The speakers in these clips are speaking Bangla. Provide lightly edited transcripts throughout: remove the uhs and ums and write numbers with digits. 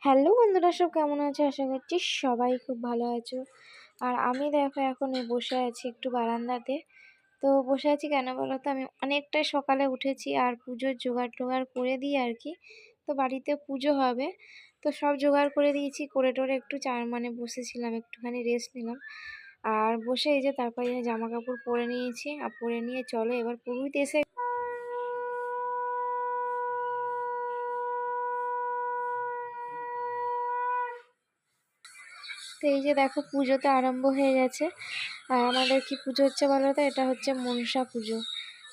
হ্যালো বন্ধুরা, সব কেমন আছো? আশা করছি সবাই খুব ভালো আছো। আর আমি দেখো এখন বসে আছি একটু বারান্দাতে। তো বসে আছি কেন বলো তো, আমি অনেকটাই সকালে উঠেছি আর পুজোর জোগাড় টোগাড় করে দিই আর কি। তো বাড়িতে পুজো হবে, তো সব জোগাড় করে দিয়েছি, করে টোরে একটু বসেছিলাম, একটুখানি রেস্ট নিলাম। আর বসে এই যে তারপরে জামা কাপড় পরে নিয়েছি, আর পরে নিয়ে চলো এবার পুরোহিত এসে। তো এই যে দেখো পুজো তো আরম্ভ হয়ে গেছে। আর আমাদের কি পুজো হচ্ছে বলো তো, এটা হচ্ছে মনসা পুজো।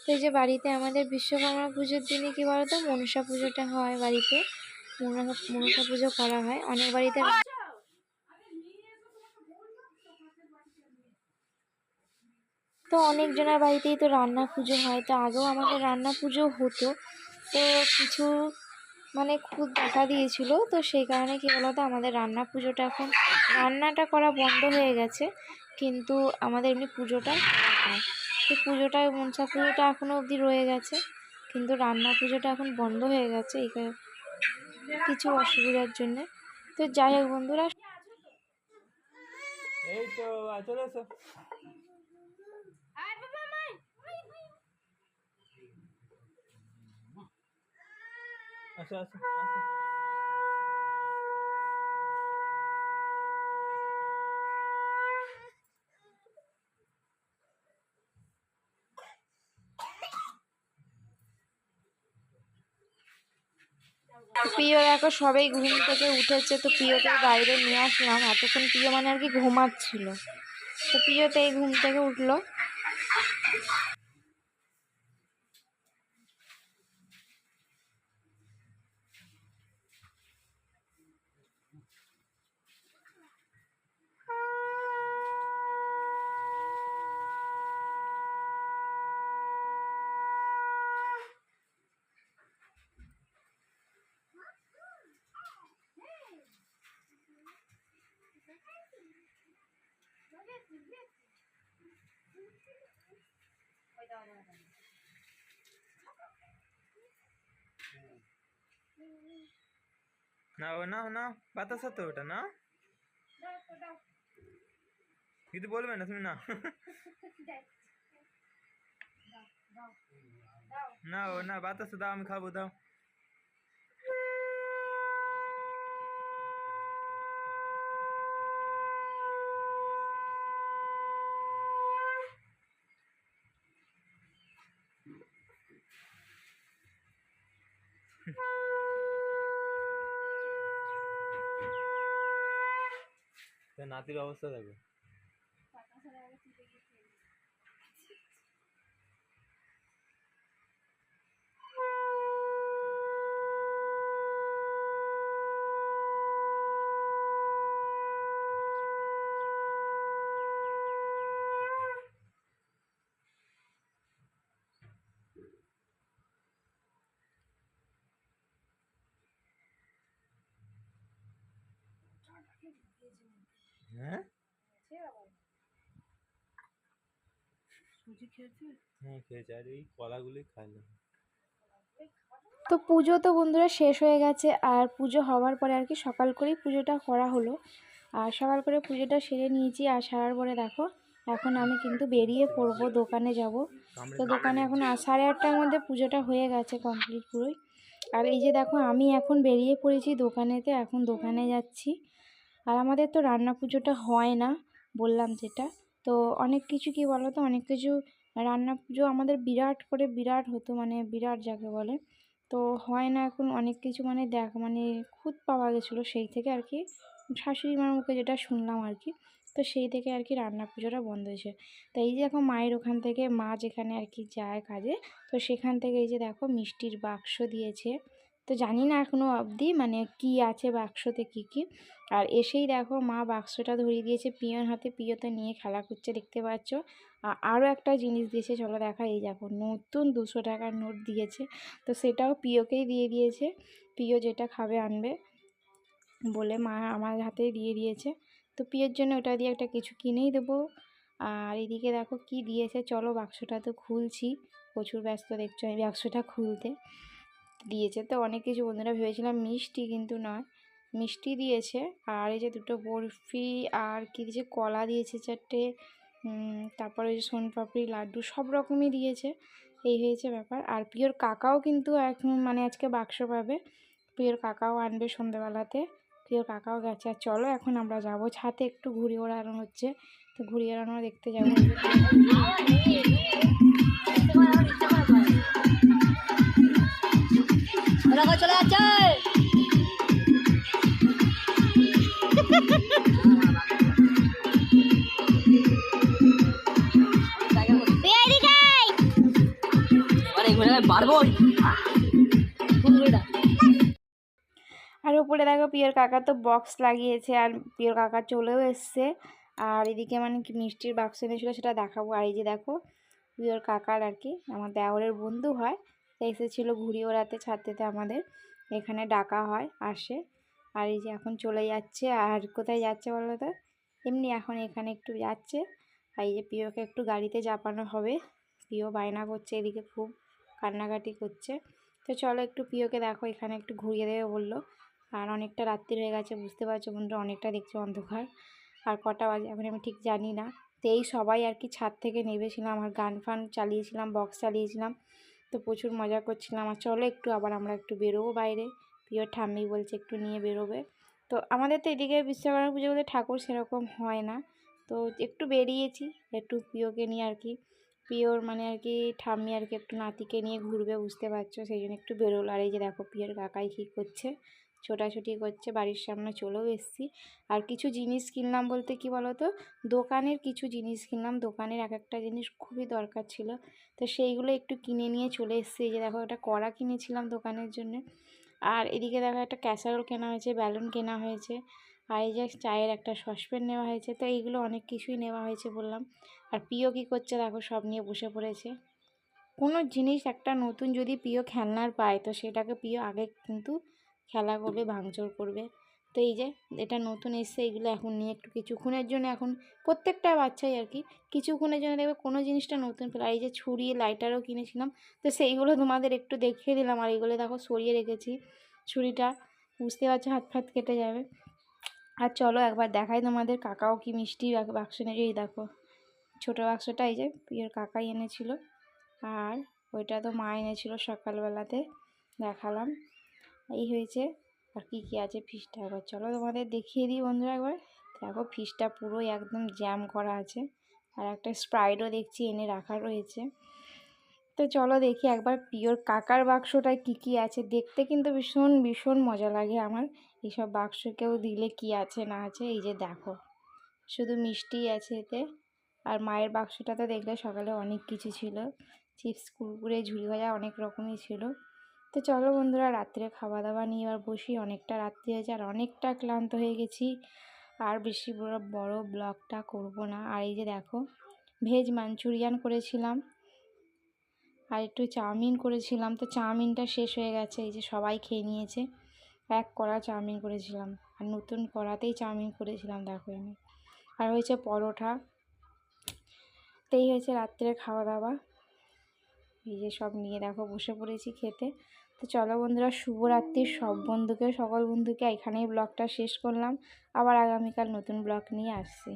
তো এই যে বাড়িতে আমাদের বিশ্বকর্মা পুজোর দিনে কি বলো তো, মনসা পুজোটা হয় বাড়িতে। মনসা পুজো করা হয় অনেক বাড়িতে। তো অনেকজনের বাড়িতেই তো রান্না পুজো হয়, তো আগেও আমাদের রান্না পুজো হতো। তো কিছু খুব দেখা দিয়েছিল, তো সেই কারণে কি বলতো আমাদের রান্না পুজোটা এখন রান্নাটা করা বন্ধ হয়ে গেছে, কিন্তু আমাদের এমনি পুজোটা করা হয়। তো পুজোটা মনসা পুজোটা এখনো অবধি রয়ে গেছে, কিন্তু রান্না পুজোটা এখন বন্ধ হয়ে গেছে এই কিছু অসুবিধার জন্য। তো যাই হোক বন্ধুরা, এই তো চলে এসো। আসো আসো আসো। প্রিয় দেখো সবাই ঘুম থেকে উঠেছে, তো প্রিয়কে বাইরে নিয়ে আসলাম। এতক্ষণ প্রিয় আর কি ঘুমাচ্ছিল, তো প্রিয়তে এই ঘুম থেকে উঠলো। নাও নাও নাও, বাতাসা তো ওটা নাও, কিছু বলবে না তুমি, না নাও না, বাতাসা দাও, আমি খাবো, দাও। নাতির অবস্থা দেখো। হ্যাঁ হ্যাঁ খেয়েছে, আর এই কলাগুলি খাইলাম। তো পুজো তো বন্ধুরা শেষ হয়ে গেছে, আর পুজো হওয়ার পরে আর কি সকাল করেই পুজোটা করা হলো। আর সকাল করে পুজোটা সেরে নিয়েছি, আর সারার পরে দেখো এখন আমি কিন্তু বেরিয়ে পড়বো, দোকানে যাব। তো দোকানে এখন 8:30টার মধ্যে পুজোটা হয়ে গেছে কমপ্লিট পুরোই। আর এই যে দেখো আমি এখন বেরিয়ে পড়েছি দোকানেতে, এখন দোকানে যাচ্ছি। আর আমাদের তো রান্না পুজোটা হয় না, বললাম যেটা। তো অনেক কিছু কি বলো তো, অনেক কিছু রান্না পুজো আমাদের বিরাট করে বিরাট হতো, বিরাট যাকে বলে। তো হয় না এখন অনেক কিছু, খুঁত পাওয়া গেছিলো, সেই থেকে আর কি শাশুড়ি মার মুখে যেটা শুনলাম আর কি। তো সেই থেকে আর কি রান্না পুজোটা বন্ধ হয়েছে। তো এই যে এখন মায়ের ওখান থেকে, মা যেখানে আর কি যায় কাজে, তো সেখান থেকে এই যে দেখো মিষ্টির বাক্স দিয়েছে। তো জানি না এখনও অবধি কি আছে বাক্সতে কি কি। আর এসেই দেখো মা বাক্সটা ধরিয়ে দিয়েছে পিয়ন হাতে, পিয়তে নিয়ে খেলা করছে দেখতে পাচ্ছ। আরও একটা জিনিস দিয়েছে, চলো দেখা, এই দেখো নতুন 200 টাকার নোট দিয়েছে। তো সেটাও পিওকেই দিয়ে দিয়েছে, পিও যেটা খাবে আনবে বলে মা আমার হাতেই দিয়ে দিয়েছে। তো পিওর জন্য ওটা দিয়ে একটা কিছু কিনেই দেবো। আর এদিকে দেখো কি দিয়েছে, চলো বাক্সটা তো খুলছি, প্রচুর ব্যস্ত দেখছো এই বাক্সটা খুলতে। দিয়েছে। তো অনেক কিছু বন্ধুরা ভেবেছিলাম মিষ্টি, কিন্তু নয়, মিষ্টি দিয়েছে। আর এই যে দুটো বরফি, আর কি দিয়েছে, কলা দিয়েছে 4টে, তারপরে ওই যে সোনপাপড়ি, লাড্ডু, সব রকমই দিয়েছে। এই হয়েছে ব্যাপার। আর প্রিয়র কাকাও কিন্তু এখন মানে আজকে বাক্স পাবে, প্রিয়র কাকাও আনবে সন্ধ্যেবেলাতে। প্রিয়র কাকাও গেছে। আর চলো এখন আমরা যাব ছাদে, একটু ঘুড়ি ওড়ানো হচ্ছে, তো ঘুড়ি ওড়ানো দেখতে যাবো। চলে যাচ্ছে। আর উপরে দেখো পিওর কাকা তো বক্স লাগিয়েছে, আর পিওর কাকা চলেও এসছে। আর এদিকে মানে কি মিষ্টির বাক্স এনেছিলো, সেটা দেখাবো। আর এই যে দেখো পিওর কাকার আর কি আমার দেওরের বন্ধু হয়, এসেছিলো ঘুড়ি ওড়াতে ছাদতে, আমাদের এখানে ডাকা হয়, আসে। আর এই যে এখন চলে যাচ্ছে। আর কোথায় যাচ্ছে বলো তো, এমনি এখন এখানে একটু যাচ্ছে। আর এই যে পিওকে একটু গাড়িতে চাপানো হবে, পিও বায়না করছে, এদিকে খুব কান্নাকাটি করছে। তো চলো একটু পিওকে দেখো এখানে একটু ঘুরিয়ে দেবে বললো। আর অনেকটা রাত্রি হয়ে গেছে, বুঝতে পারছো বন্ধুরা, অনেকটা দেখছি অন্ধকার। আর কটা বাজে এখন আমি ঠিক জানি না। তো এই সবাই আর কি ছাদ থেকে নেমেছিলাম, আর গান ফান চালিয়েছিলাম, বক্স চালিয়েছিলাম, তো প্রচুর মজা করছিলাম। আর চলো একটু আবার আমরা একটু বেরোবো বাইরে, প্রিয় ঠাম্মি বলছে একটু নিয়ে বেরোবে। তো আমাদের তো এদিকে বিশ্বকর্মা পুজো বলতে ঠাকুর সেরকম হয় না, তো একটু বেরিয়েছি একটু প্রিয়কে নিয়ে আর কি, প্রিয়র মানে আর কি ঠাম্মি আর কি একটু নাতিকে নিয়ে ঘুরবে, বুঝতে পারছো, সেই জন্য একটু বেরোলো। আর এই যে দেখো প্রিয়র কাকাই কী করছে, ছোটাছুটি করছে, বাড়ির সামনে চলেও এসেছি। আর কিছু জিনিস কিনলাম বলতে কি বলো তো, দোকানের কিছু জিনিস কিনলাম, দোকানের এক একটা জিনিস খুবই দরকার ছিল, তো সেইগুলো একটু কিনে নিয়ে চলে এসেছি। এই যে দেখো একটা কড়া কিনেছিলাম দোকানের জন্য। আর এদিকে দেখো একটা ক্যাসারোল কেনা হয়েছে, ব্যালুন কেনা হয়েছে, আর এই যে চায়ের একটা সসপ্যান নেওয়া হয়েছে। তো এইগুলো অনেক কিছুই নেওয়া হয়েছে বললাম। আর প্রিয় কী করছে দেখো, সব নিয়ে বসে পড়েছে। কোনো জিনিস একটা নতুন যদি প্রিয় খেলনার পায়, তো সেটাকে প্রিয় আগে কিন্তু খেলা করবে, ভাঙচুর করবে। তো এই যে এটা নতুন এসছে, এগুলো এখন নিয়ে একটু কিছুক্ষণের জন্য, এখন প্রত্যেকটা বাচ্চাই আর কি কিছুক্ষণের জন্য দেখবে কোনো জিনিসটা নতুন পেলে। আর এই যে ছুরি, লাইটারও কিনেছিলাম, তো সেইগুলো তোমাদের একটু দেখিয়ে দিলাম। আর এইগুলো দেখো সরিয়ে রেখেছি, ছুরিটা বুঝতে পারছো হাত ফাত কেটে যাবে। আর চলো একবার দেখাই তোমাদের, কাকাও কি মিষ্টি বাক্স এনেছে। এই দেখো ছোটো বাক্সটা এই যে প্রিয়র কাকাই এনেছিল, আর ওইটা তো মা এনেছিল সকালবেলাতে, দেখালাম। এই হয়েছে। আর কি কি আছে ফ্রিজটা একবার চলো তোমাদের দেখিয়ে দিই বন্ধুরা একবার। দেখো ফ্রিজটা পুরো একদম জ্যাম করা আছে, আর একটা স্প্রাইটও দেখছি এনে রাখা রয়েছে। তো চলো দেখি একবার প্রিয়র কাকার বাক্সটায় কি কি আছে, দেখতে কিন্তু ভীষণ ভীষণ মজা লাগে আমার এইসব বাক্স, কেউ দিলে কি আছে না আছে। এই যে দেখো শুধু মিষ্টিই আছে এতে। আর মায়ের বাক্সটাতে দেখলে সকালে অনেক কিছু ছিল, চিপস, কুরকুরে, ঝুড়ি ভাজা, অনেক রকমই ছিল। তো চলো বন্ধুরা রাত্রে খাওয়া দাওয়া নিয়ে এবার বসি, অনেকটা রাত্রি হয়েছে আর অনেকটা ক্লান্ত হয়ে গেছি, আর বেশি বড় ব্লগটা করব না। আর এই যে দেখো ভেজ মাঞ্চুরিয়ান করেছিলাম, আর একটু চাউমিন করেছিলাম, তো চাউমিনটা শেষ হয়ে গেছে, এই যে সবাই খেয়ে নিয়েছে। এক কড়া চাউমিন করেছিলাম, আর নতুন কড়াতেই চাউমিন করেছিলাম দেখো এনে। আর হয়েছে পরোটা। তো এই হয়েছে রাত্রের খাওয়া দাওয়া, এই যে সব নিয়ে দেখো বসে পড়েছি খেতে। তো চলো বন্ধুরা শুভরাত্রির সব বন্ধুকে, সকল বন্ধুকে এখানেই ব্লগটা শেষ করলাম, আবার আগামীকাল নতুন ব্লগ নিয়ে আসছি।